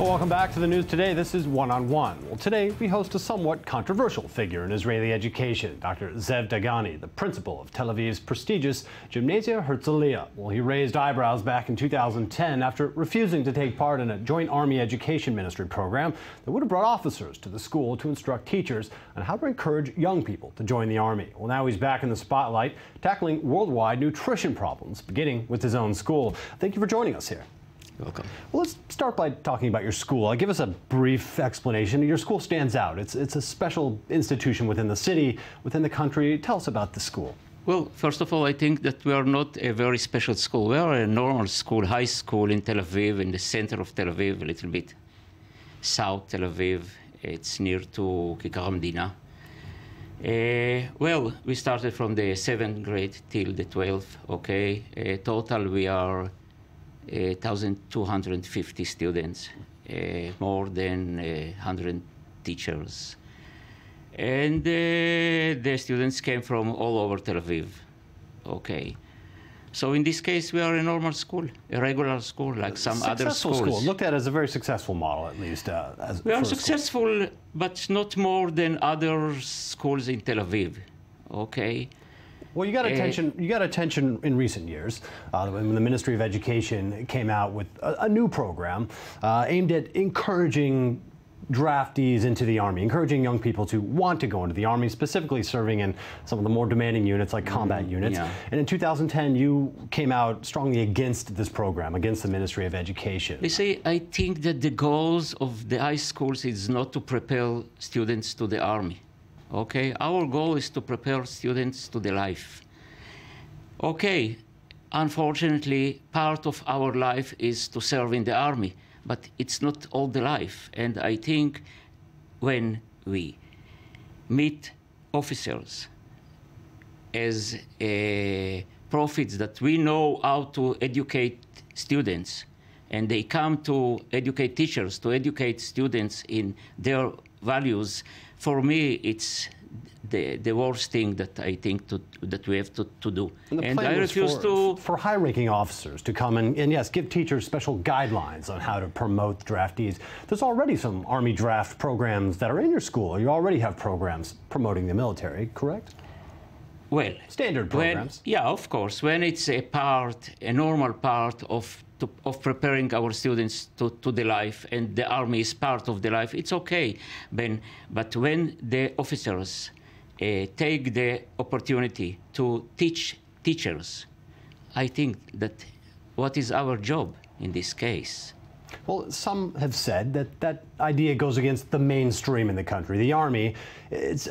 Well, welcome back to the news today. This is One-on-One. Well, today we host a somewhat controversial figure in Israeli education, Dr. Zeev Dagani, the principal of Tel Aviv's prestigious Gymnasia Herzliya. Well, he raised eyebrows back in 2010 after refusing to take part in a joint Army Education Ministry program that would have brought officers to the school to instruct teachers on how to encourage young people to join the Army. Well, now he's back in the spotlight, tackling worldwide nutrition problems, beginning with his own school. Thank you for joining us here. You're welcome. Well, let's start by talking about your school. Give us a brief explanation. Your school stands out. It's a special institution within the city, within the country. Tell us about the school. Well, first of all, I think that we are not a very special school. We are a normal school, high school in Tel Aviv, in the center of Tel Aviv, a little bit south Tel Aviv. It's near to Kikar Medina. Well, we started from the 7th grade till the 12th, okay? Total, we are 1,250 students, more than 100 teachers. And the students came from all over Tel Aviv. Okay. So in this case, we are a normal school, a regular school, like some other schools. School, looked at as a very successful model, at least. We are successful, but not more than other schools in Tel Aviv. Okay. Well, you got attention. You got attention in recent years when the Ministry of Education came out with a new program aimed at encouraging draftees into the Army, encouraging young people to want to go into the Army, specifically serving in some of the more demanding units like combat units. Yeah. And in 2010, you came out strongly against this program, against the Ministry of Education. You see, I think that the goals of the high schools is not to prepare students to the Army. Okay, our goal is to prepare students to the life. Okay, unfortunately, part of our life is to serve in the Army, but it's not all the life. And I think when we meet officers as prophets that we know how to educate students, and they come to educate teachers, to educate students in their values, for me, it's the worst thing that I think that we have to do. And I refuse for high-ranking officers to come and yes, give teachers special guidelines on how to promote draftees. There's already some Army draft programs that are in your school. You already have programs promoting the military, correct? Well, standard programs. Yeah, of course. When it's a normal part of preparing our students to the life, and the Army is part of the life, it's okay. But when the officers take the opportunity to teach teachers, I think that what is our job in this case? Well, some have said that that idea goes against the mainstream in the country. The Army, it's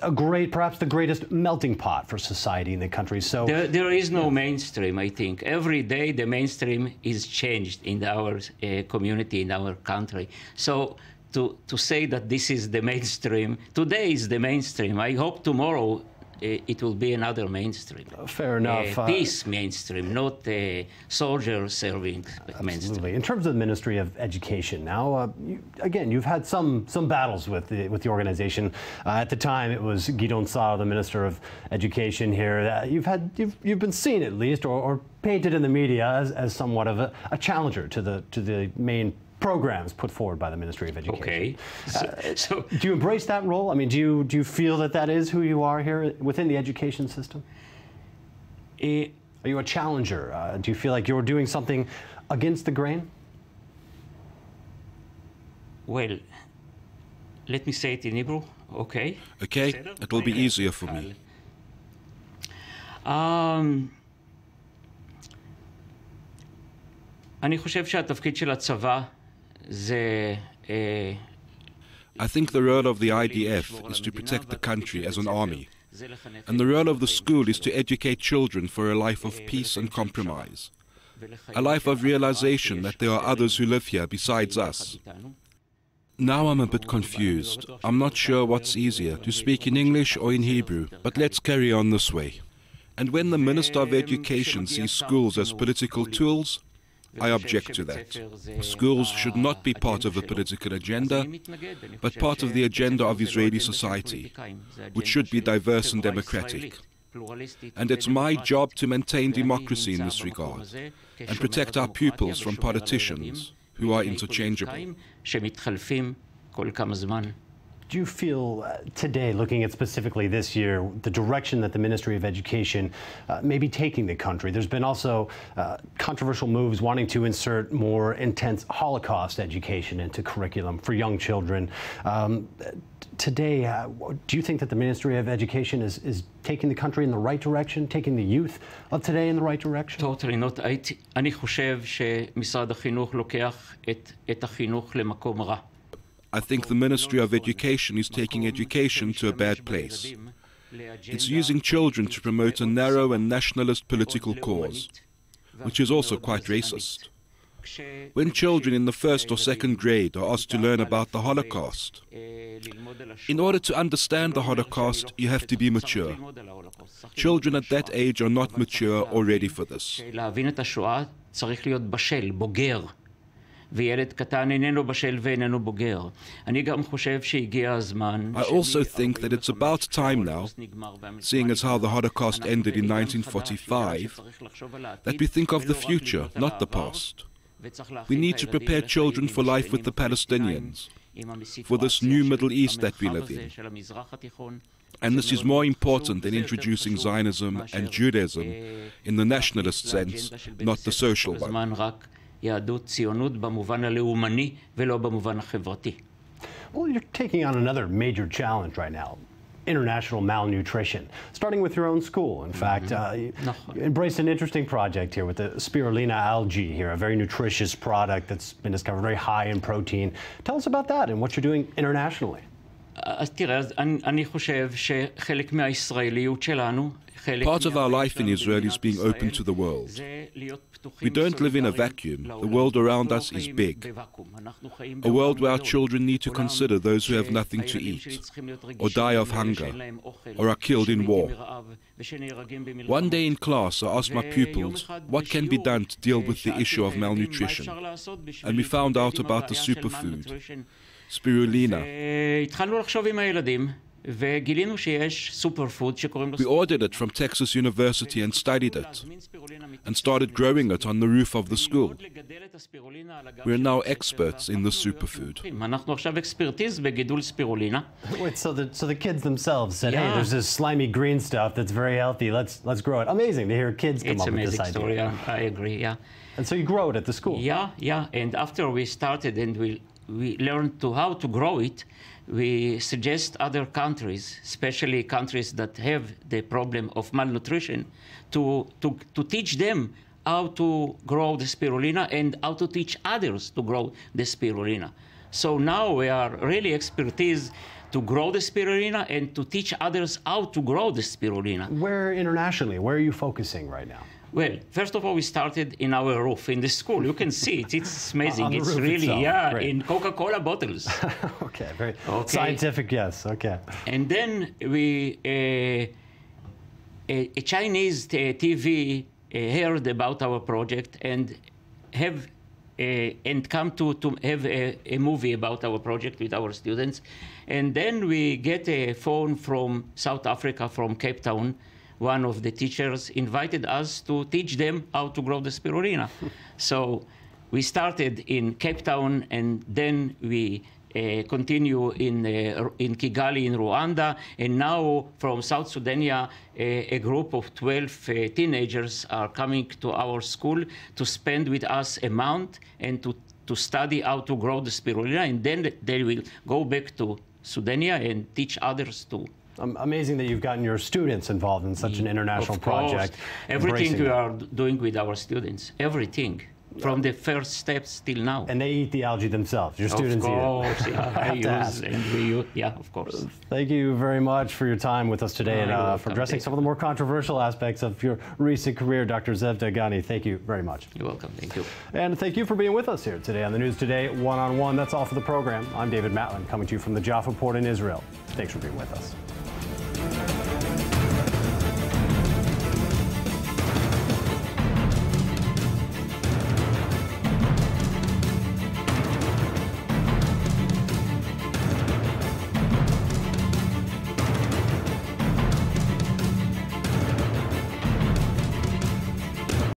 perhaps the greatest melting pot for society in the country. So there is no mainstream, I think. Every day the mainstream is changed in our community, in our country. So to say that this is the mainstream, today is the mainstream. I hope tomorrow it will be another mainstream. Fair enough. Peace mainstream, not soldier serving mainstream. In terms of the Ministry of Education, now again, you've had some battles with the organization. At the time, it was Gideon Sa'ar, the Minister of Education here. You've been seen at least, or painted in the media as somewhat of a challenger to the main programs put forward by the Ministry of Education. Okay. So do you embrace that role? I mean, do you feel that is who you are here within the education system? Are you a challenger? Do you feel like you're doing something against the grain? Well, let me say it in Hebrew, okay? Okay, it will be easier for me. אני חושב שהתפקיד של הצבא I think the role of the IDF is to protect the country as an army, and the role of the school is to educate children for a life of peace and compromise, a life of realization that there are others who live here besides us. Now I'm a bit confused. I'm not sure what's easier, to speak in English or in Hebrew, but let's carry on this way. And when the Minister of Education sees schools as political tools, I object to that. Schools should not be part of a political agenda, but part of the agenda of Israeli society, which should be diverse and democratic. And it's my job to maintain democracy in this regard and protect our pupils from politicians who are interchangeable. Do you feel today, looking at specifically this year, the direction that the Ministry of Education may be taking the country? There's been also controversial moves wanting to insert more intense Holocaust education into curriculum for young children. Today, do you think that the Ministry of Education is taking the country in the right direction, taking the youth of today in the right direction? Totally not. אני חושב שמשרד החינוך לוקח את החינוך למקום רע. I think the Ministry of Education is taking education to a bad place. It's using children to promote a narrow and nationalist political cause, which is also quite racist. When children in the first or second grade are asked to learn about the Holocaust, in order to understand the Holocaust, you have to be mature. Children at that age are not mature or ready for this. וילד קטן איננו בשל ואיננו בוגר. אני גם חושב שהגיע הזמן... I also think that it's about time now, seeing as how the Holocaust ended in 1945, that we think of the future, not the past. We need to prepare children for life with the Palestinians, for this new Middle East that we live in. And this is more important than introducing Zionism and Judaism in the nationalist sense, not the social one. Well, you're taking on another major challenge right now, international malnutrition, starting with your own school. In fact, you embraced an interesting project here with the spirulina algae here, a very nutritious product that's been discovered very high in protein. Tell us about that and what you're doing internationally. Part of our life in Israel is being open to the world. We don't live in a vacuum. The world around us is big. A world where our children need to consider those who have nothing to eat, or die of hunger, or are killed in war. One day in class, I asked my pupils what can be done to deal with the issue of malnutrition, and we found out about the superfood, spirulina. We ordered it from Texas University and studied it, and started growing it on the roof of the school. We are now experts in the superfood. Wait, so the kids themselves said, hey, there's this slimy green stuff that's very healthy, let's grow it. Amazing to hear kids come up with this idea. It's an amazing story, I agree, yeah. And so you grow it at the school? Yeah, and after we started and we learned how to grow it, we suggest other countries, especially countries that have the problem of malnutrition, to teach them how to grow the spirulina and how to teach others to grow the spirulina. So now we are really expertise to grow the spirulina and to teach others how to grow the spirulina. Where internationally, where are you focusing right now? Well, first of all, we started in our roof in the school. You can see it. It's amazing. It's really, itself. Great. In Coca-Cola bottles. Okay, very scientific, yes. Okay. And then a Chinese TV heard about our project and come to have a movie about our project with our students. And then we get a phone from South Africa, from Cape Town. One of the teachers invited us to teach them how to grow the spirulina. So we started in Cape Town, and then we continue in Kigali in Rwanda, and now from South Sudan, a group of 12 teenagers are coming to our school to spend with us a month and to study how to grow the spirulina, and then they will go back to Sudan and teach others too. Amazing that you've gotten your students involved in such an international project. Everything we are doing with our students, everything. From the first steps till now. And they eat the algae themselves, your students eat it. Of course, yeah, of course. Thank you very much for your time with us today and for addressing some of the more controversial aspects of your recent career, Dr. Zeev Dagani. Thank you very much. You're welcome, thank you. And thank you for being with us here today on the News Today One-on-One. That's all for the program. I'm David Matlin, coming to you from the Jaffa Port in Israel. Thanks for being with us.